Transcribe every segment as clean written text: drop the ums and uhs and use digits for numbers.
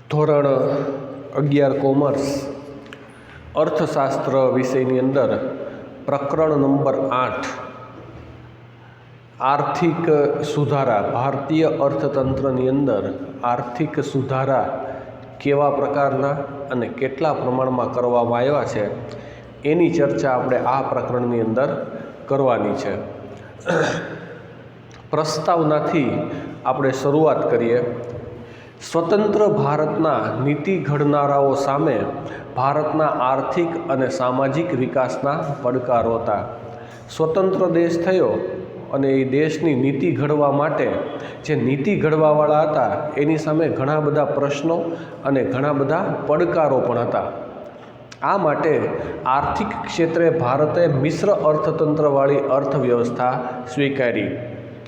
ધોરણ 11 કોમર્સ અર્થશાસ્ત્ર વિષયની અંદર પ્રકરણ નંબર 8 આર્થિક સુધારા, ભારતીય અર્થતંત્રની અંદર આર્થિક સુધારા કેવા પ્રકારના અને કેટલા પ્રમાણમાં કરવામાં આવ્યા છે એની ચર્ચા આપણે આ પ્રકરણની અંદર કરવાની છે. પ્રસ્તાવનાથી આપણે શરૂઆત કરીએ. સ્વતંત્ર ભારતના નીતિ ઘડનારાઓ સામે ભારતના આર્થિક અને સામાજિક વિકાસના પડકારો હતા. સ્વતંત્ર દેશ થયો અને એ દેશની નીતિ ઘડવા માટે જે નીતિ ઘડવાવાળા હતા એની સામે ઘણા બધા પ્રશ્નો અને ઘણા બધા પડકારો પણ હતા. આ માટે આર્થિક ક્ષેત્રે ભારતે મિશ્ર અર્થતંત્રવાળી અર્થવ્યવસ્થા સ્વીકારી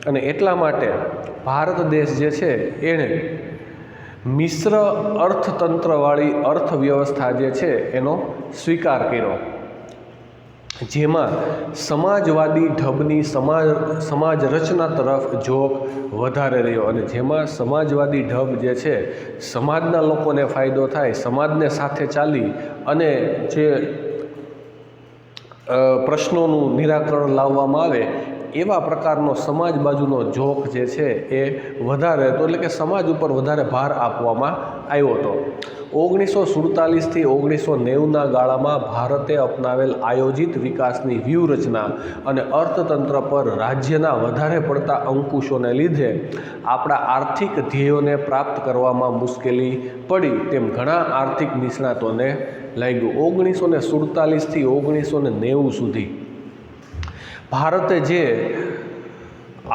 અને એટલા માટે ભારત દેશ જે છે એણે મિશ્ર અર્થતંત્રવાળી અર્થવ્યવસ્થા જે છે એનો સ્વીકાર કર્યો, જેમાં સમાજવાદી ઢબની સમાજ રચના તરફ ઝોક વધારે રહ્યો અને જેમાં સમાજવાદી ઢબ જે છે સમાજના લોકોને ફાયદો થાય, સમાજને સાથે ચાલી અને જે પ્રશ્નોનું નિરાકરણ લાવવામાં આવે એવા પ્રકારનો સમાજ બાજુનો ઝોક જે છે એ વધારે હતો, એટલે કે સમાજ ઉપર વધારે ભાર આપવામાં આવ્યો હતો. 1947થી 1990ના ગાળામાં ભારતે અપનાવેલ આયોજિત વિકાસની વ્યૂહરચના અને અર્થતંત્ર પર રાજ્યના વધારે પડતા અંકુશોને લીધે આપણા આર્થિક ધ્યેયોને પ્રાપ્ત કરવામાં મુશ્કેલી પડી તેમ ઘણા આર્થિક નિષ્ણાતોને લાગ્યું. 1947થી 1990 સુધી ભારતે જે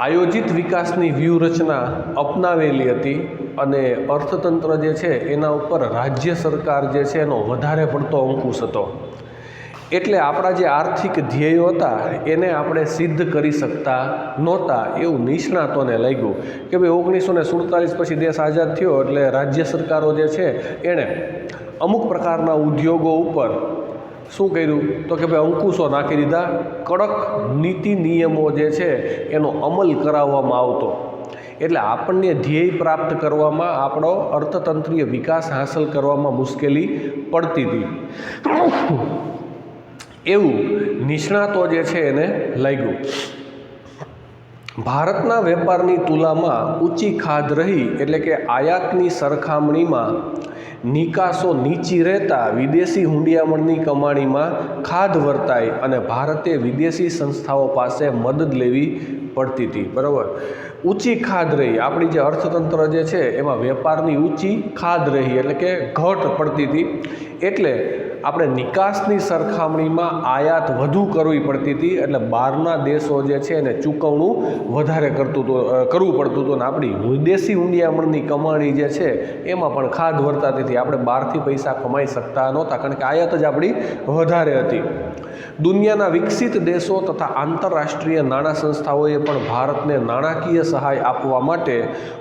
આયોજિત વિકાસની વ્યૂહરચના અપનાવેલી હતી અને અર્થતંત્ર જે છે એના ઉપર રાજ્ય સરકાર જે છે એનો વધારે પડતો અંકુશ હતો, એટલે આપણા જે આર્થિક ધ્યેયો હતા એને આપણે સિદ્ધ કરી શકતા નહોતા એવું નિષ્ણાતોને લાગ્યું કે ભાઈ 1947 પછી દેશ આઝાદ થયો એટલે રાજ્ય સરકારો જે છે એણે અમુક પ્રકારના ઉદ્યોગો ઉપર શું કર્યું તો કે ભાઈ અંકુશો નાખી દીધા, કડક નીતિ નિયમો જે છે એનો અમલ કરાવવામાં આવતો, એટલે આપણને ધ્યેય પ્રાપ્ત કરવામાં, આપણો અર્થતંત્રીય વિકાસ હાંસલ કરવામાં મુશ્કેલી પડતી હતી એવું નિષ્ણાતો જે છે એને લાગ્યું. ભારતના વેપારની તુલનામાં ઊંચી ખાધ રહી, એટલે કે આયાતની સરખામણીમાં નિકાસો નીચી રહેતા વિદેશી હુંડિયામણની કમાણીમાં ખાધ વર્તાય અને ભારતે વિદેશી સંસ્થાઓ પાસે મદદ લેવી પડતી હતી. બરાબર, ઊંચી ખાધ રહી, આપણી જે અર્થતંત્ર જે છે એમાં વેપારની ઊંચી ખાધ રહી એટલે કે ઘટ પડતી હતી, એટલે આપણે નિકાસની સરખામણીમાં આયાત વધુ કરવી પડતી હતી, એટલે બહારના દેશો જે છે એને ચૂકવણું વધારે કરવું પડતું હતું અને આપણી વિદેશી હુંડિયામણની કમાણી જે છે એમાં પણ ખાધ વર્તાતી હતી. આપણે બહારથી પૈસા કમાઈ શકતા નહોતા કારણ કે આયાત જ આપણી વધારે હતી. દુનિયાના વિકસિત દેશો તથા આંતરરાષ્ટ્રીય નાણાં સંસ્થાઓએ પણ ભારતને નાણાકીય સહાય આપવા માટે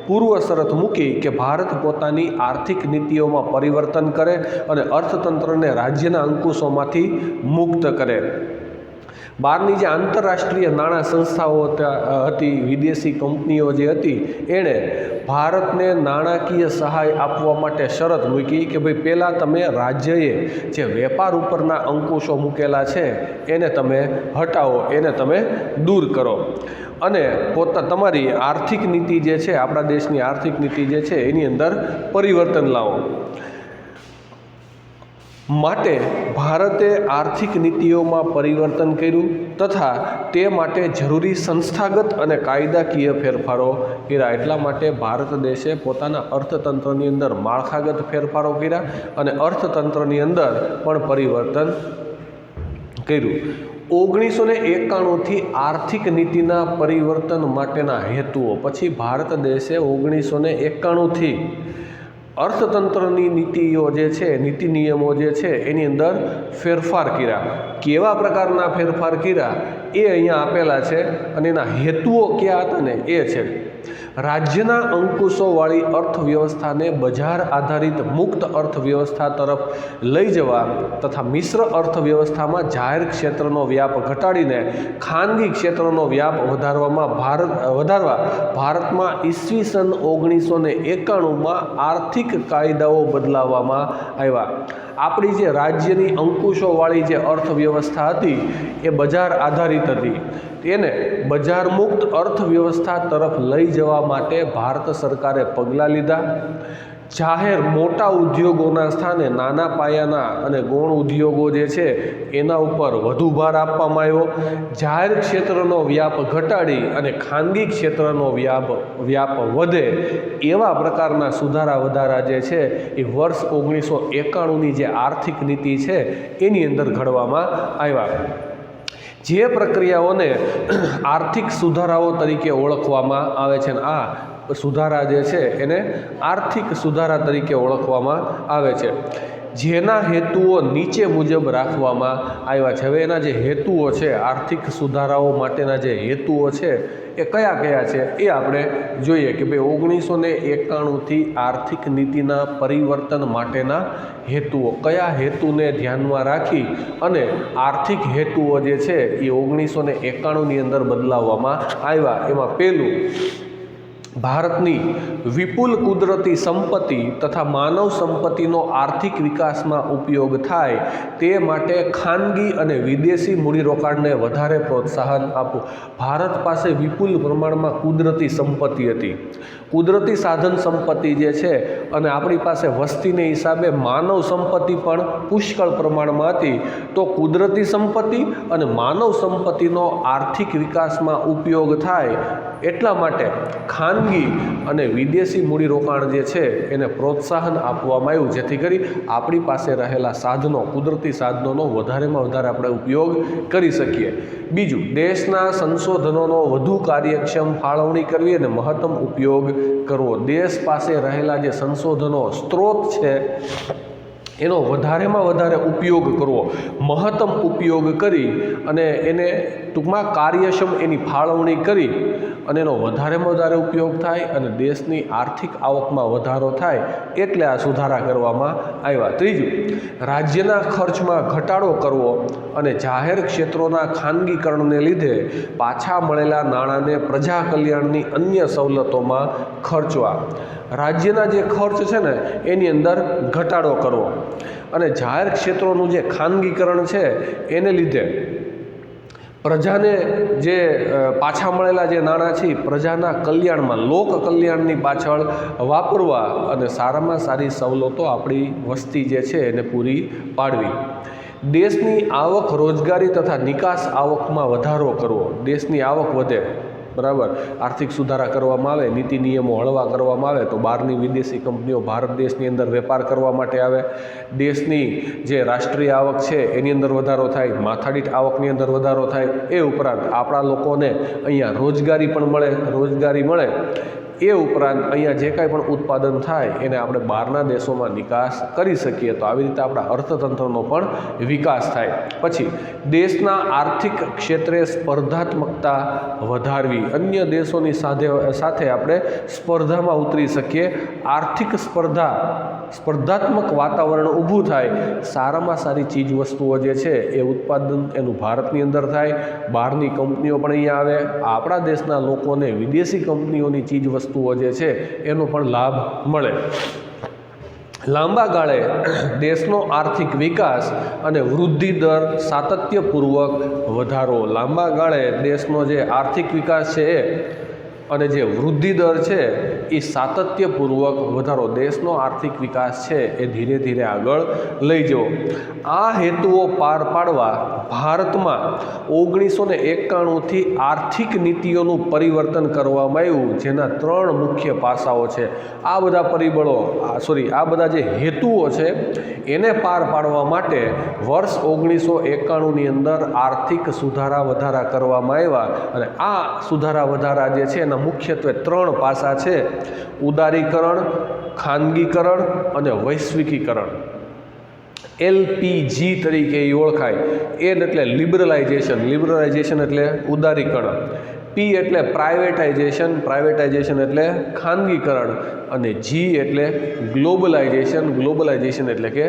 પૂર્વ શરત મૂકી કે ભારત પોતાની આર્થિક નીતિઓમાં પરિવર્તન કરે અને અર્થતંત્રને રાજ્યના અંકુશોમાંથી મુક્ત કરે. બહારની જે આંતરરાષ્ટ્રીય નાણાં સંસ્થાઓ હતી, વિદેશી કંપનીઓ જે હતી, એણે ભારતને નાણાકીય સહાય આપવા માટે શરત મૂકી કે ભાઈ પહેલાં તમે રાજ્યએ જે વેપાર ઉપરના અંકુશો મૂકેલા છે એને તમે હટાવો, એને તમે દૂર કરો અને તમારી આર્થિક નીતિ જે છે, આપણા દેશની આર્થિક નીતિ જે છે એની અંદર પરિવર્તન લાવો. માટે ભારતે આર્થિક નીતિઓમાં પરિવર્તન કર્યું તથા તે માટે જરૂરી સંસ્થાગત અને કાયદાકીય ફેરફારો કર્યા. એટલા માટે ભારત દેશે પોતાના અર્થતંત્રની અંદર માળખાગત ફેરફારો કર્યા અને અર્થતંત્રની અંદર પણ પરિવર્તન કર્યું. 1991થી આર્થિક નીતિના પરિવર્તન માટેના હેતુઓ પછી ભારત દેશે 1991થી અર્થતંત્રની નીતિઓ જે છે, નીતિ નિયમો જે છે એની અંદર ફેરફાર કર્યા. કેવા પ્રકારના ફેરફાર કર્યા એ અહીંયા આપેલા છે અને એના હેતુઓ ક્યાં હતા ને એ છે. રાજ્યના અંકુશોવાળી અર્થવ્યવસ્થાને બજાર આધારિત મુક્ત અર્થવ્યવસ્થા તરફ લઈ જવા તથા મિશ્ર અર્થવ્યવસ્થામાં જાહેર ક્ષેત્રનો વ્યાપ ઘટાડીને ખાનગી ક્ષેત્રનો વ્યાપ વધારવા ભારતમાં ઈસવીસન 1991માં આર્થિક કાયદાઓ બદલાવવામાં આવ્યા. આપણી જે રાજ્યની અંકુશોવાળી જે અર્થવ્યવસ્થા હતી એ બજાર આધારિત હતી, તેને બજાર મુક્ત અર્થવ્યવસ્થા તરફ લઈ જવા માટે ભારત સરકારે પગલાં લીધા. જાહેર મોટા ઉદ્યોગોના સ્થાને નાના પાયાના અને ગૌણ ઉદ્યોગો જે છે એના ઉપર વધુ ભાર આપવામાં આવ્યો. જાહેર ક્ષેત્રનો વ્યાપ ઘટાડી અને ખાનગી ક્ષેત્રનો વ્યાપ વધે એવા પ્રકારના સુધારા વધારા જે છે એ વર્ષ 1991ની જે આર્થિક નીતિ છે એની અંદર ઘડવામાં આવ્યા. જે પ્રક્રિયાઓને આર્થિક સુધારાઓ તરીકે ઓળખવામાં આવે છે, આ સુધારા જે છે એને આર્થિક સુધારા તરીકે ઓળખવામાં આવે છે, જેના હેતુઓ નીચે મુજબ રાખવામાં આવ્યા છે. હવે એના જે હેતુઓ છે, આર્થિક સુધારાઓ માટેના જે હેતુઓ છે એ કયા કયા છે એ આપણે જોઈએ કે ભાઈ 1991થી આર્થિક નીતિના પરિવર્તન માટેના હેતુઓ, કયા હેતુને ધ્યાનમાં રાખી અને આર્થિક હેતુઓ જે છે એ 1991ની અંદર બદલાવવામાં આવ્યા. એમાં પહેલું, ભારતની વિપુલ કુદરતી સંપત્તિ તથા માનવ સંપત્તિનો આર્થિક વિકાસમાં ઉપયોગ થાય તે માટે ખાનગી અને વિદેશી મૂડીરોકાણને વધારે પ્રોત્સાહન આપવું. ભારત પાસે વિપુલ પ્રમાણમાં કુદરતી સંપત્તિ હતી, કુદરતી સાધન સંપત્તિ જે છે, અને આપણી પાસે વસ્તીને હિસાબે માનવ સંપત્તિ પણ પુષ્કળ પ્રમાણમાં હતી. તો કુદરતી સંપત્તિ અને માનવ સંપત્તિનો આર્થિક વિકાસમાં ઉપયોગ થાય એટલા માટે ખાનગી અને વિદેશી મૂડીરોકાણ જે છે એને પ્રોત્સાહન આપવામાં આવ્યું, જેથી કરી આપણી પાસે રહેલા સાધનો, કુદરતી સાધનોનો વધારેમાં વધારે આપણે ઉપયોગ કરી શકીએ. બીજું, દેશના સંશોધનોનો વધુ કાર્યક્ષમ ફાળવણી કરવી અને મહત્તમ ઉપયોગ કરવો. દેશ પાસે રહેલા જે સંશોધનો સ્ત્રોત છે એનો વધારેમાં વધારે ઉપયોગ કરવો, મહત્તમ ઉપયોગ કરી અને એને ટૂંકમાં કાર્યક્ષમ એની ફાળવણી કરી અને એનો વધારેમાં વધારે ઉપયોગ થાય અને દેશની આર્થિક આવકમાં વધારો થાય એટલે આ સુધારા કરવામાં આવ્યા. ત્રીજું, રાજ્યના ખર્ચમાં ઘટાડો કરવો અને જાહેર ક્ષેત્રોના ખાનગીકરણને લીધે પાછા મળેલા નાણાંને પ્રજા કલ્યાણની અન્ય સવલતોમાં ખર્ચવા. રાજ્યના જે ખર્ચ છે ને એની અંદર ઘટાડો કરવો અને જાહેર ક્ષેત્રોનું જે ખાનગીકરણ છે એને લીધે પ્રજાને જે પાછા મળેલા જે નાણાં છે પ્રજાના કલ્યાણમાં, લોક કલ્યાણની પાછળ વાપરવા અને સારામાં સારી સવલતો આપણી વસ્તી જે છે એને પૂરી પાડવી. દેશની આવક, રોજગારી તથા નિકાસ આવકમાં વધારો કરવો. દેશની આવક વધે, બરાબર, આર્થિક સુધારા કરવામાં આવે, નીતિ નિયમો હળવા કરવામાં આવે તો બહારની વિદેશી કંપનીઓ ભારત દેશની અંદર વેપાર કરવા માટે આવે. દેશની જે રાષ્ટ્રીય આવક છે એની અંદર વધારો થાય, માથાદીઠ આવકની અંદર વધારો થાય. એ ઉપરાંત આપણા લોકોને અહીંયા રોજગારી મળે. એ ઉપરાંત અહીંયા જે કાંઈ પણ ઉત્પાદન થાય એને આપણે બહારના દેશોમાં નિકાસ કરી શકીએ, તો આવી રીતે આપણા અર્થતંત્રનો પણ વિકાસ થાય. પછી દેશના આર્થિક ક્ષેત્રે સ્પર્ધાત્મકતા વધારવી, અન્ય દેશોની સાથે આપણે સ્પર્ધામાં ઉતરી શકીએ. આર્થિક સ્પર્ધાત્મક વાતાવરણ ઊભું થાય, સારામાં સારી ચીજ વસ્તુઓ જે છે એ ઉત્પાદન એનું ભારતની અંદર થાય, બહારની કંપનીઓ પણ અહીંયા આવે, આપણા દેશના લોકોને વિદેશી કંપનીઓની ચીજ વસ્તુઓ જે છે એનો પણ લાભ મળે. લાંબા ગાળે દેશનો આર્થિક વિકાસ અને વૃદ્ધિ દર સાતત્યપૂર્વક વધારો. લાંબા ગાળે દેશનો જે આર્થિક વિકાસ છે અને જે વૃદ્ધિ દર છે એ સાતત્યપૂર્વક વધારો, દેશનો આર્થિક વિકાસ છે એ ધીરે ધીરે આગળ લઈ જવો. આ હેતુઓ પાર પાડવા ભારતમાં 1991થી આર્થિક નીતિઓનું પરિવર્તન કરવામાં આવ્યું, જેના 3 મુખ્ય પાસાઓ છે. આ બધા જે હેતુઓ છે એને પાર પાડવા માટે વર્ષ 1991ની અંદર આર્થિક સુધારા વધારા કરવામાં આવ્યા. અને આ સુધારા વધારા જે છે એના મુખ્યત્વે 3 પાસા છે: ઉદારીકરણ, ખાનગીકરણ અને વૈશ્વિકીકરણ. LPG તરીકે એ ઓળખાય. એટલે લિબરલાઇઝેશન એટલે ઉદારીકરણ. પી એટલે પ્રાઇવેટાઇઝેશન એટલે ખાનગીકરણ, અને જી એટલે ગ્લોબલાઇઝેશન એટલે કે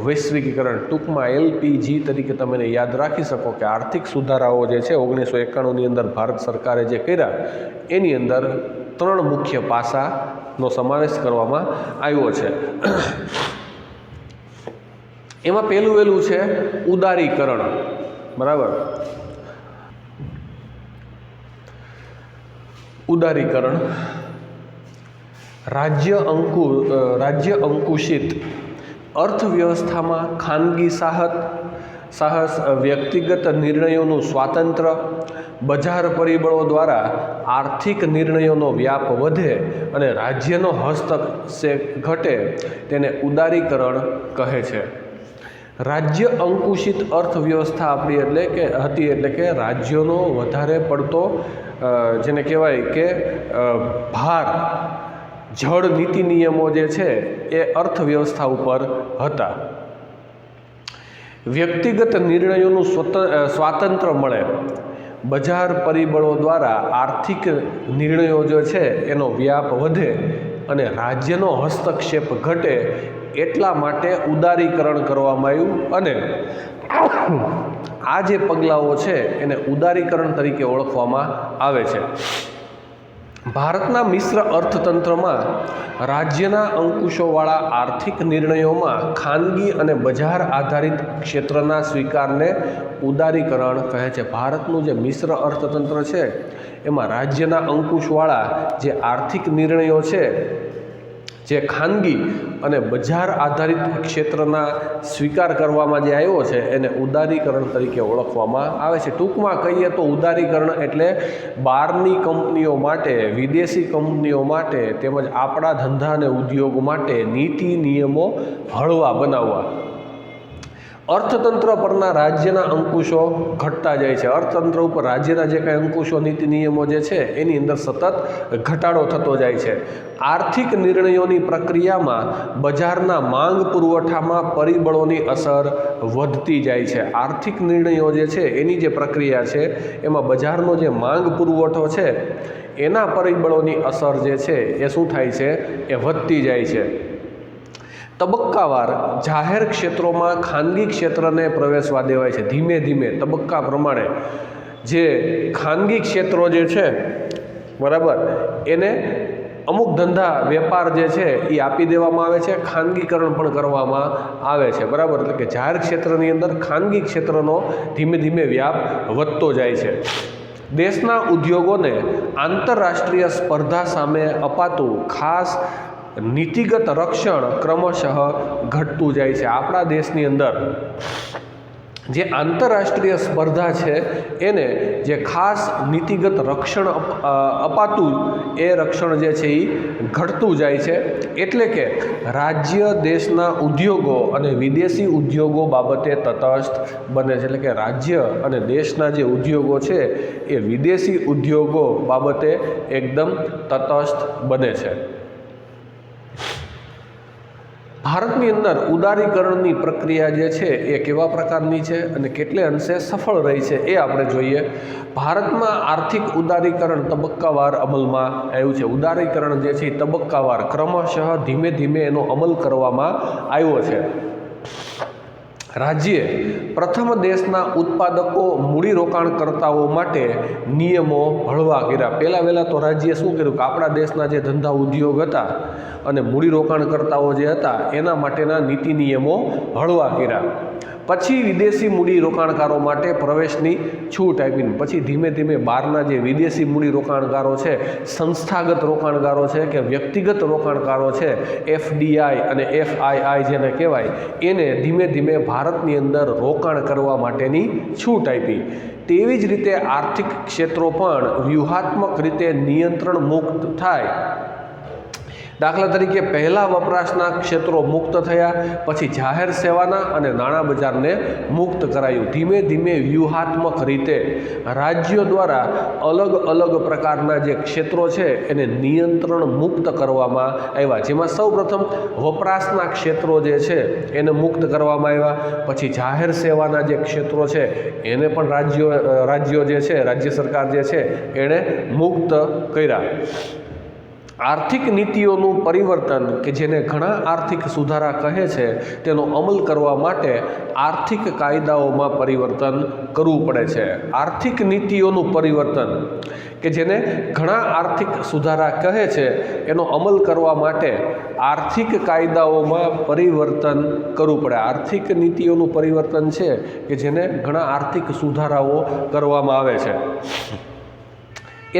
વૈશ્વિકીકરણ. ટૂંકમાં LPG તરીકે તમે એને યાદ રાખી શકો કે આર્થિક સુધારાઓ જે છે 1991ની અંદર ભારત સરકારે જે કર્યા એની અંદર 3 મુખ્ય પાસાનો સમાવેશ કરવામાં આવ્યો છે. એમાં પહેલું છે ઉદારીકરણ. બરાબર, ઉદારીકરણ રાજ્ય અંકુશિત અર્થવ્યવસ્થામાં ખાનગી સાહસ, વ્યક્તિગત નિર્ણયોનું સ્વાતંત્ર્ય, બજાર પરિબળો દ્વારા આર્થિક નિર્ણયોનો વ્યાપ વધે અને રાજ્યનો હસ્તક્ષેપ ઘટે તેને ઉદારીકરણ કહે છે. રાજ્ય અંકુશિત અર્થવ્યવસ્થા આપણી એટલે કે રાજ્યોનો વધારે પડતો જેને કહેવાય કે ભાર જળ નીતિ નિયમો જે છે એ અર્થવ્યવસ્થા ઉપર હતા. વ્યક્તિગત નિર્ણયોનું સ્વાતંત્ર્ય મળે, બજાર પરિબળો દ્વારા આર્થિક નિર્ણયો જે છે એનો વ્યાપ વધે અને રાજ્યનો હસ્તક્ષેપ ઘટે, એટલા માટે ઉદારીકરણ કરવામાં આવ્યું. અને આ જે પગલાઓ છે એને ઉદારીકરણ તરીકે ઓળખવામાં આવે છે. ભારતના મિશ્ર અર્થતંત્રમાં રાજ્યના અંકુશોવાળા આર્થિક નિર્ણયોમાં ખાનગી અને બજાર આધારિત ક્ષેત્રના સ્વીકારને ઉદારીકરણ કહે છે. ભારતનું જે મિશ્ર અર્થતંત્ર છે એમાં રાજ્યના અંકુશવાળા જે આર્થિક નિર્ણયો છે જે ખાનગી અને બજાર આધારિત ક્ષેત્રના સ્વીકાર કરવામાં જે આવ્યો છે એને ઉદારીકરણ તરીકે ઓળખવામાં આવે છે. ટૂંકમાં કહીએ તો ઉદારીકરણ એટલે બહારની કંપનીઓ માટે, વિદેશી કંપનીઓ માટે તેમજ આપણા ધંધા અને ઉદ્યોગ માટે નીતિ નિયમો હળવા બનાવવા. અર્થતંત્ર પરના રાજ્યના અંકુશો ઘટતા જાય છે. અર્થતંત્ર ઉપર રાજ્યના જે કાંઈ અંકુશો નીતિ નિયમો જે છે એની અંદર સતત ઘટાડો થતો જાય છે. આર્થિક નિર્ણયોની પ્રક્રિયામાં બજારના માંગ પુરવઠામાં પરિબળોની અસર વધતી જાય છે. આર્થિક નિર્ણયો જે છે એની જે પ્રક્રિયા છે એમાં બજારનો જે માંગ પુરવઠો છે એના પરિબળોની અસર જે છે એ શું થાય છે એ વધતી જાય છે. તબક્કાવાર જાહેર ક્ષેત્રોમાં ખાનગી ક્ષેત્રને પ્રવેશવા દેવાય છે. ધીમે ધીમે તબક્કા પ્રમાણે જે ખાનગી ક્ષેત્રો જે છે બરાબર એને અમુક ધંધા વેપાર જે છે એ આપી દેવામાં આવે છે, ખાનગીકરણ પણ કરવામાં આવે છે. બરાબર, એટલે કે જાહેર ક્ષેત્રની અંદર ખાનગી ક્ષેત્રનો ધીમે ધીમે વ્યાપ વધતો જાય છે. દેશના ઉદ્યોગોને આંતરરાષ્ટ્રીય સ્પર્ધા સામે અપાતું ખાસ નીતિગત રક્ષણ ક્રમશઃ ઘટતું જાય છે. આપણા દેશની અંદર જે આંતરરાષ્ટ્રીય સ્પર્ધા છે એને જે ખાસ નીતિગત રક્ષણ અપાતું એ રક્ષણ જે છે એ ઘટતું જાય છે. એટલે કે રાજ્ય દેશના ઉદ્યોગો અને વિદેશી ઉદ્યોગો બાબતે તટસ્થ બને છે. એટલે કે રાજ્ય અને દેશના જે ઉદ્યોગો છે એ વિદેશી ઉદ્યોગો બાબતે એકદમ તટસ્થ બને છે. ભારતની અંદર ઉદારીકરણની પ્રક્રિયા જે છે એ કેવા પ્રકારની છે અને કેટલે અંશે સફળ રહી છે એ આપણે જોઈએ. ભારતમાં આર્થિક ઉદારીકરણ તબક્કાવાર અમલમાં આવ્યું છે. ઉદારીકરણ જે છે એ તબક્કાવાર ક્રમશઃ ધીમે ધીમે એનો અમલ કરવામાં આવ્યો છે. રાજ્યે પ્રથમ દેશના ઉત્પાદકો મૂડીરોકાણકર્તાઓ માટે નિયમો હળવા કર્યા. પહેલાં તો રાજ્યે શું કર્યું કે આપણા દેશના જે ધંધા ઉદ્યોગ હતા અને મૂડીરોકાણકર્તાઓ જે હતા એના માટેના નીતિ નિયમો હળવા કર્યા. પછી વિદેશી મૂડીરોકાણકારો માટે પ્રવેશની છૂટ આપીને પછી ધીમે ધીમે બહારના જે વિદેશી મૂડીરોકાણકારો છે, સંસ્થાગત રોકાણકારો છે કે વ્યક્તિગત રોકાણકારો છે, FDI અને FII જેને કહેવાય, એને ધીમે ધીમે ભારતની અંદર રોકાણ કરવા માટેની છૂટ આપી. તેવી જ રીતે આર્થિક ક્ષેત્રો પણ વ્યૂહાત્મક રીતે નિયંત્રણ મુક્ત થાય દાખલા તરીકે પહેલાં વપરાશના ક્ષેત્રો મુક્ત થયા, પછી જાહેર સેવાના અને નાણાં બજારને મુક્ત કરાયું. ધીમે ધીમે વ્યૂહાત્મક રીતે રાજ્યો દ્વારા અલગ અલગ પ્રકારના જે ક્ષેત્રો છે એને નિયંત્રણ મુક્ત કરવામાં આવ્યા, જેમાં સૌપ્રથમ વપરાશના ક્ષેત્રો જે છે એને મુક્ત કરવામાં આવ્યા. પછી જાહેર સેવાના જે ક્ષેત્રો છે એને પણ રાજ્યો જે છે, રાજ્ય સરકાર જે છે એણે મુક્ત કર્યા. આર્થિક નીતિઓનું પરિવર્તન કે જેને ઘણા આર્થિક સુધારા કહે છે તેનો અમલ કરવા માટે આર્થિક કાયદાઓમાં પરિવર્તન કરવું પડે છે. આર્થિક નીતિઓનું પરિવર્તન કે જેને ઘણા આર્થિક સુધારા કહે છે એનો અમલ કરવા માટે આર્થિક કાયદાઓમાં પરિવર્તન કરવું પડે. આર્થિક નીતિઓનું પરિવર્તન છે કે જેને ઘણા આર્થિક સુધારાઓ કરવામાં આવે છે.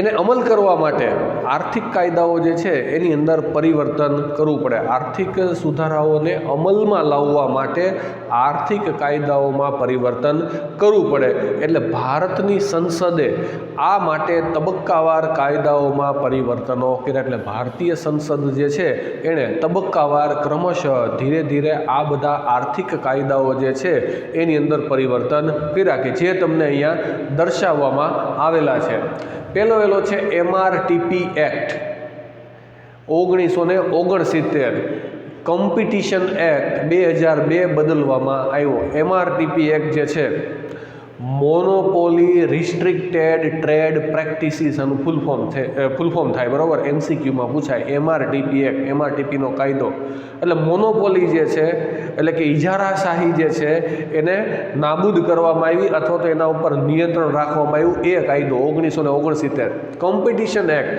એને અમલ કરવા માટે આર્થિક કાયદાઓ જે છે એની અંદર પરિવર્તન કરવું પડે. આર્થિક સુધારાઓને અમલમાં લાવવા માટે આર્થિક કાયદાઓમાં પરિવર્તન કરવું પડે. એટલે ભારતની સંસદે આ માટે તબક્કાવાર કાયદાઓમાં પરિવર્તનો કર્યા. એટલે ભારતીય સંસદ જે છે એણે તબક્કાવાર ક્રમશઃ ધીરે ધીરે આ બધા આર્થિક કાયદાઓ જે છે એની અંદર પરિવર્તન કર્યા, કે જે તમને અહીંયા દર્શાવવામાં આવેલા છે. પહેલો છે MRTP એક્ટ 1969, કોમ્પિટિશન એક્ટ 2002 બદલવામાં આવ્યો. MRTP એક્ટ જે છે મોનોપોલી રિસ્ટ્રિક્ટેડ ટ્રેડ પ્રેક્ટિસીસ આનું ફૂલ ફોર્મ થાય, બરાબર, MCQમાં પૂછાય. MRTP એક્ટ, MRTPનો કાયદો એટલે મોનોપોલી જે છે એટલે કે ઇજારાશાહી જે છે એને નાબૂદ કરવામાં આવી અથવા તો એના ઉપર નિયંત્રણ રાખવામાં આવ્યું, એ કાયદો 1969. કોમ્પિટિશન એક્ટ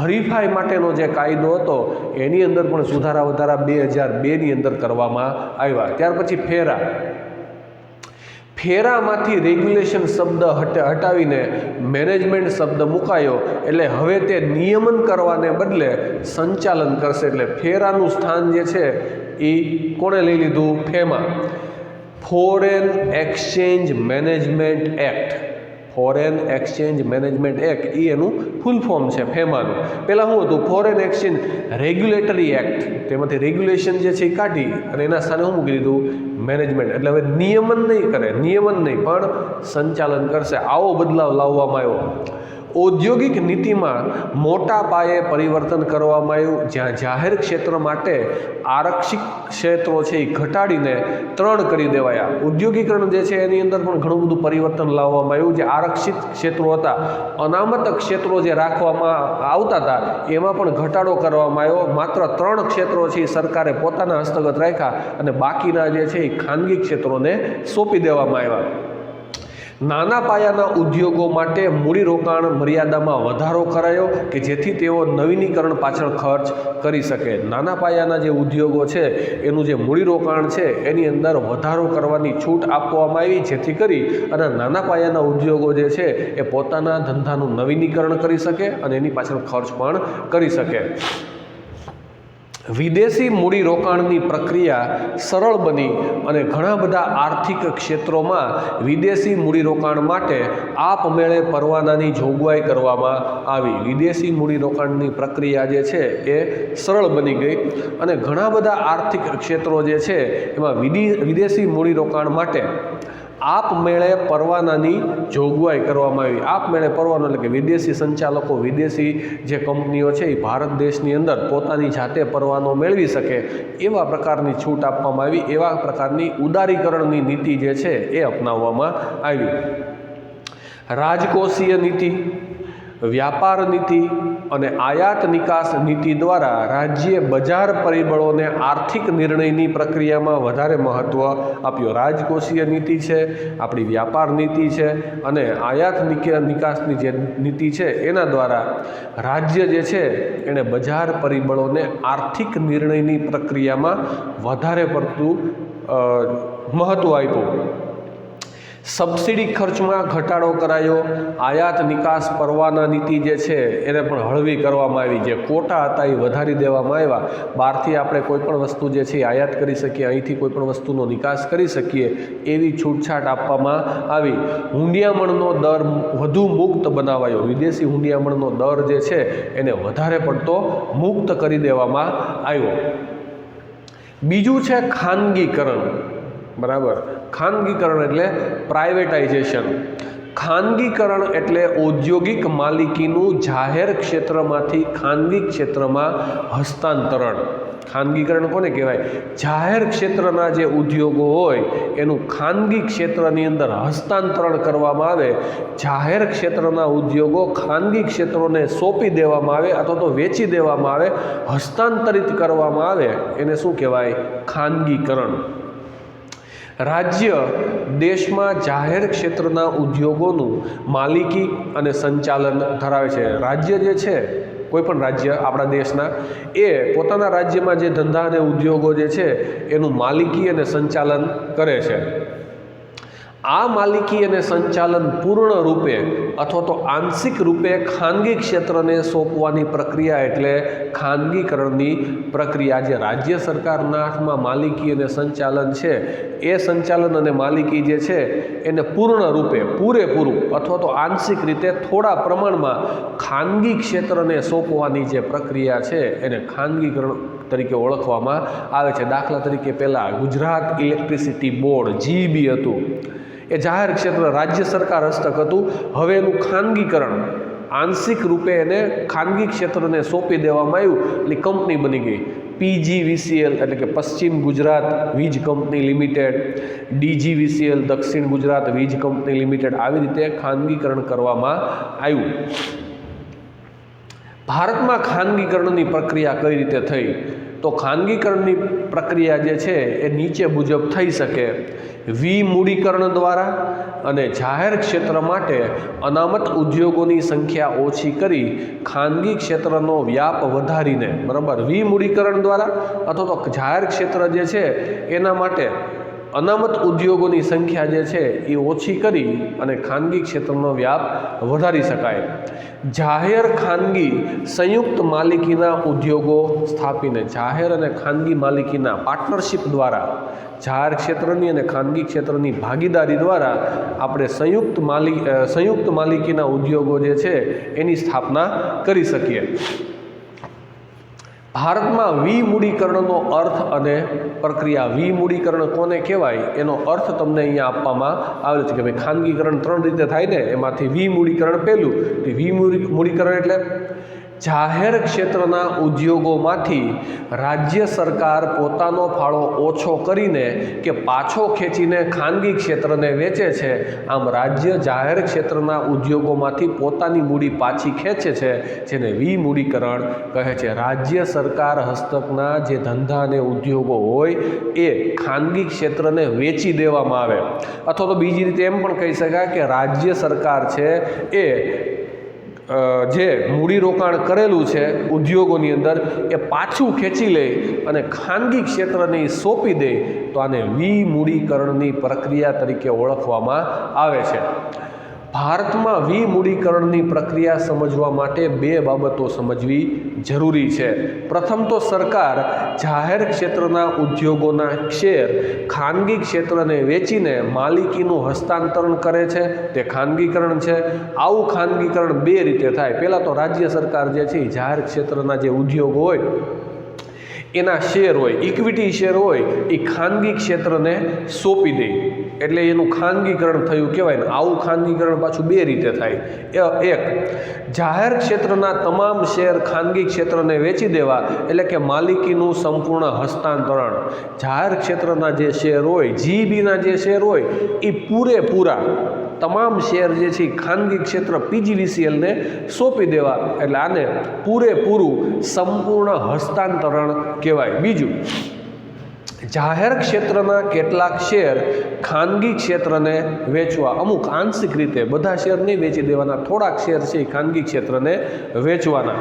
હરીફાઈ માટેનો જે કાયદો હતો એની અંદર પણ સુધારા વધારા 2002ની અંદર કરવામાં આવ્યા. ત્યાર પછી ફેરામાંથી રેગ્યુલેશન શબ્દ હટાવીને મેનેજમેન્ટ શબ્દ મુકાયો. એટલે હવે તે નિયમન કરવાને બદલે સંચાલન કરશે. એટલે ફેરાનું સ્થાન જે છે એ કોણે લઈ લીધું? ફેમાં. Foreign exchange management act, foreign exchange management act એ એનું ફૂલ ફોર્મ છે ફેમાનું. પહેલાં શું હતું? ફોરેન એક્સચેન્જ રેગ્યુલેટરી એક્ટ, તેમાંથી રેગ્યુલેશન જે છે એ કાઢી અને એના સ્થાને શું મૂકી દીધું? મેનેજમેન્ટ. એટલે હવે નિયમન નહીં કરે, નિયમન નહીં પણ સંચાલન કરશે. આવો બદલાવ લાવવામાં આવ્યો. ઔદ્યોગિક નીતિમાં મોટા પાયે પરિવર્તન કરવામાં આવ્યું, જ્યાં જાહેર ક્ષેત્ર માટે આરક્ષિત ક્ષેત્રો છે એ ઘટાડીને 3 કરી દેવાયા. ઉદ્યોગીકરણ જે છે એની અંદર પણ ઘણું બધું પરિવર્તન લાવવામાં આવ્યું. જે આરક્ષિત ક્ષેત્રો હતા, અનામત ક્ષેત્રો જે રાખવામાં આવતા હતા એમાં પણ ઘટાડો કરવામાં આવ્યો. માત્ર 3 ક્ષેત્રો છે એ સરકારે પોતાના હસ્તગત રાખ્યા અને બાકીના જે છે એ ખાનગી ક્ષેત્રોને સોંપી દેવામાં આવ્યા. નાના પાયાના ઉદ્યોગો માટે મૂડીરોકાણ મર્યાદામાં વધારો કરાયો કે જેથી તેઓ નવીનીકરણ પાછળ ખર્ચ કરી શકે. નાના પાયાના જે ઉદ્યોગો છે એનું જે મૂડીરોકાણ છે એની અંદર વધારો કરવાની છૂટ આપવામાં આવી, જેથી કરી અને નાના પાયાના ઉદ્યોગો જે છે એ પોતાના ધંધાનું નવીનીકરણ કરી શકે અને એની પાછળ ખર્ચ પણ કરી શકે. વિદેશી મૂડીરોકાણની પ્રક્રિયા સરળ બની અને ઘણા બધા આર્થિક ક્ષેત્રોમાં વિદેશી મૂડીરોકાણ માટે આપમેળે પરવાનાની જોગવાઈ કરવામાં આવી. વિદેશી મૂડીરોકાણની પ્રક્રિયા જે છે એ સરળ બની ગઈ અને ઘણા બધા આર્થિક ક્ષેત્રો જે છે એમાં વિદેશી મૂડીરોકાણ માટે આપમેળે પરવાનાની જોગવાઈ કરવામાં આવી. આપમેળે પરવાનો એટલે કે વિદેશી સંચાલકો, વિદેશી જે કંપનીઓ છે એ ભારત દેશની અંદર પોતાની જાતે પરવાનો મેળવી શકે એવા પ્રકારની છૂટ આપવામાં આવી. એવા પ્રકારની ઉદારીકરણની નીતિ જે છે એ અપનાવવામાં આવી. રાજકોષીય નીતિ, વ્યાપાર નીતિ અને આયાત નિકાસ નીતિ દ્વારા રાજ્ય બજાર પરિબળોને આર્થિક નિર્ણયની પ્રક્રિયામાં વધારે મહત્ત્વ આપ્યું. રાજકોષીય નીતિ છે, આપણી વ્યાપાર નીતિ છે અને આયાત નિકાસની જે નીતિ છે એના દ્વારા રાજ્ય જે છે એણે બજાર પરિબળોને આર્થિક નિર્ણયની પ્રક્રિયામાં વધારે પડતું મહત્ત્વ આપ્યું. સબસિડી ખર્ચમાં ઘટાડો કરાયો, આયાત નિકાસ પરવાના નીતિ જે છે એને પણ હળવી કરવામાં આવી, જે કોટા હતા એ વધારી દેવામાં આવ્યા, બહારથી આપણે કોઈપણ વસ્તુ જે છે એ આયાત કરી શકીએ, અહીંથી કોઈપણ વસ્તુનો નિકાસ કરી શકીએ એવી છૂટછાટ આપવામાં આવી. હુંડિયામણનો દર વધુ મુક્ત બનાવાયો, વિદેશી હુંડિયામણનો દર જે છે એને વધારે પડતો મુક્ત કરી દેવામાં આવ્યો. બીજું છે ખાનગીકરણ. બરાબર, ખાનગીકરણ એટલે પ્રાઇવેટાઇઝેશન. ખાનગીકરણ એટલે ઔદ્યોગિક માલિકીનું જાહેર ક્ષેત્રમાંથી ખાનગી ક્ષેત્રમાં હસ્તાંતરણ. ખાનગીકરણ કોને કહેવાય? જાહેર ક્ષેત્રના જે ઉદ્યોગો હોય એનું ખાનગી ક્ષેત્રની અંદર હસ્તાંતરણ કરવામાં આવે, જાહેર ક્ષેત્રના ઉદ્યોગો ખાનગી ક્ષેત્રોને સોંપી દેવામાં આવે અથવા તો વેચી દેવામાં આવે, હસ્તાંતરિત કરવામાં આવે, એને શું કહેવાય? ખાનગીકરણ. રાજ્ય દેશમાં જાહેર ક્ષેત્રના ઉદ્યોગોનું માલિકી અને સંચાલન ધરાવે છે. રાજ્ય જે છે, કોઈ પણ રાજ્ય આપણા દેશના, એ પોતાના રાજ્યમાં જે ધંધા અને ઉદ્યોગો જે છે એનું માલિકી અને સંચાલન કરે છે. આ માલિકી અને સંચાલન પૂર્ણ રૂપે અથવા તો આંશિક રૂપે ખાનગી ક્ષેત્રને સોંપવાની પ્રક્રિયા એટલે ખાનગીકરણની પ્રક્રિયા. જે રાજ્ય સરકારના હાથમાં માલિકી અને સંચાલન છે, એ સંચાલન અને માલિકી જે છે એને પૂર્ણ રૂપે, પૂરેપૂરું અથવા તો આંશિક રીતે થોડા પ્રમાણમાં ખાનગી ક્ષેત્રને સોંપવાની જે પ્રક્રિયા છે એને ખાનગીકરણ તરીકે ઓળખવામાં આવે છે. દાખલા તરીકે પહેલાં ગુજરાત ઇલેક્ટ્રિસિટી બોર્ડ GEB હતું, એ જાહેર ક્ષેત્ર રાજ્ય સરકાર હસ્તક હતું. હવે એનું ખાનગીકરણ આંશિક રૂપે એને ખાનગી ક્ષેત્રને સોંપી દેવામાં આવ્યું, એટલે કંપની બની ગઈ. PGVCL એટલે કે પશ્ચિમ ગુજરાત વીજ કંપની લિમિટેડ, DGVCL દક્ષિણ ગુજરાત વીજ કંપની લિમિટેડ, આવી રીતે ખાનગીકરણ કરવામાં આવ્યું. ભારતમાં ખાનગીકરણની પ્રક્રિયા કઈ રીતે થઈ? તો ખાનગીકરણની પ્રક્રિયા જે છે એ નીચે મુજબ થઈ શકે. વિમૂડીકરણ દ્વારા અને જાહેર ક્ષેત્ર માટે અનામત ઉદ્યોગોની સંખ્યા ઓછી કરી ખાનગી ક્ષેત્રનો વ્યાપ વધારીને, બરાબર, વિમૂડીકરણ દ્વારા અથવા તો જાહેર ક્ષેત્ર જે છે એના માટે અનામત ઉદ્યોગોની સંખ્યા જે છે એ ઓછી કરી અને ખાનગી ક્ષેત્રનો વ્યાપ વધારી શકાય. જાહેર ખાનગી સંયુક્ત માલિકીના ઉદ્યોગો સ્થાપીને, જાહેર અને ખાનગી માલિકીના પાર્ટનરશિપ દ્વારા, જાહેર ક્ષેત્રની અને ખાનગી ક્ષેત્રની ભાગીદારી દ્વારા આપણે સંયુક્ત માલિકીના ઉદ્યોગો જે છે એની સ્થાપના કરી શકીએ. ભારતમાં વિમૂડીકરણનો અર્થ અને પ્રક્રિયા. વિમૂડીકરણ કોને કહેવાય એનો અર્થ તમને અહીંયા આપવામાં આવેલો છે કે ભાઈ ખાનગીકરણ 3 રીતે થાય ને, એમાંથી વિમૂડીકરણ પહેલું. વિમૂડીકરણ એટલે જાહેર ક્ષેત્રના ઉદ્યોગોમાંથી રાજ્ય સરકાર પોતાનો ફાળો ઓછો કરીને કે પાછો ખેંચીને ખાનગી ક્ષેત્રને વેચે છે. આમ રાજ્ય જાહેર ક્ષેત્રના ઉદ્યોગોમાંથી પોતાની મૂડી પાછી ખેંચે છે, જેને વિમૂડીકરણ કહે છે. રાજ્ય સરકાર હસ્તકના જે ધંધા અને ઉદ્યોગો હોય એ ખાનગી ક્ષેત્રને વેચી દેવામાં આવે, અથવા તો બીજી રીતે એમ પણ કહી શકાય કે રાજ્ય સરકાર છે એ જે મૂડીરોકાણ કરેલું છે ઉદ્યોગોની અંદર એ પાછું ખેંચી લે અને ખાનગી ક્ષેત્રને સોંપી દે, તો આને વિમૂડીકરણની પ્રક્રિયા તરીકે ઓળખવામાં આવે છે. ભારતમાં વિમૂડીકરણની પ્રક્રિયા સમજવા માટે 2 બાબતો સમજવી જરૂરી છે. પ્રથમ તો સરકાર જાહેર ક્ષેત્રના ઉદ્યોગોના શેર ખાનગી ક્ષેત્રને વેચીને માલિકીનું હસ્તાંતરણ કરે છે, તે ખાનગીકરણ છે. આવું ખાનગીકરણ 2 રીતે થાય. પહેલાં તો રાજ્ય સરકાર જે છે જાહેર ક્ષેત્રના જે ઉદ્યોગો હોય એના શેર હોય, ઇક્વિટી શેર હોય, એ ખાનગી ક્ષેત્રને સોંપી દે, એટલે એનું ખાનગીકરણ થયું કહેવાય ને. આવું ખાનગીકરણ પાછું 2 રીતે થાય. એક, જાહેર ક્ષેત્રના તમામ શેર ખાનગી ક્ષેત્રને વેચી દેવા, એટલે કે માલિકીનું સંપૂર્ણ હસ્તાંતરણ. જાહેર ક્ષેત્રના જે શેર હોય, GEBના જે શેર હોય, એ પૂરેપૂરા તમામ શેર જે છે ખાનગી ક્ષેત્ર PGVCLને સોંપી દેવા, એટલે આને પૂરેપૂરું સંપૂર્ણ હસ્તાંતરણ કહેવાય. બીજું, જાહેર ક્ષેત્રના કેટલાક શેર ખાનગી ક્ષેત્રને વેચવા, અમુક આંશિક રીતે, બધા શેર નહીં વેચી દેવાના, થોડાક શેર છે એ ખાનગી ક્ષેત્રને વેચવાના.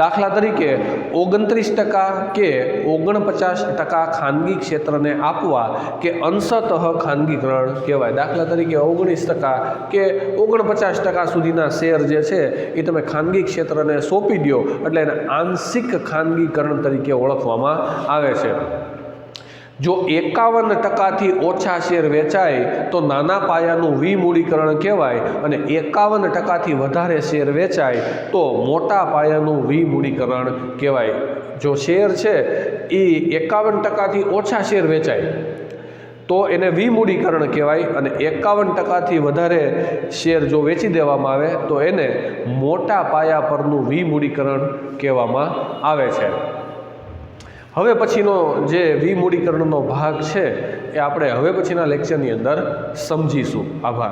દાખલા તરીકે 29% કે 49% ખાનગી ક્ષેત્રને આપવા કે અંશતઃ ખાનગીકરણ કહેવાય. દાખલા તરીકે 19% કે 49% સુધીના શેર જે છે એ તમે ખાનગી ક્ષેત્રને સોંપી દો એટલે એને આંશિક ખાનગીકરણ તરીકે ઓળખવામાં આવે છે. જો 51%થી ઓછા શેર વેચાય તો નાના પાયાનું વિમૂડીકરણ કહેવાય, અને 51%થી વધારે શેર વેચાય તો મોટા પાયાનું વિમૂડીકરણ કહેવાય. જો શેર છે એ 51%થી ઓછા શેર વેચાય તો એને વિમૂડીકરણ કહેવાય, અને 51%થી વધારે શેર જો વેચી દેવામાં આવે તો એને મોટા પાયા પરનું વિમૂડીકરણ કહેવામાં આવે છે. હવે પછીનો જે વિમૂડીકરણનો ભાગ છે એ આપણે હવે પછીના લેક્ચરની અંદર સમજીશું. આભાર.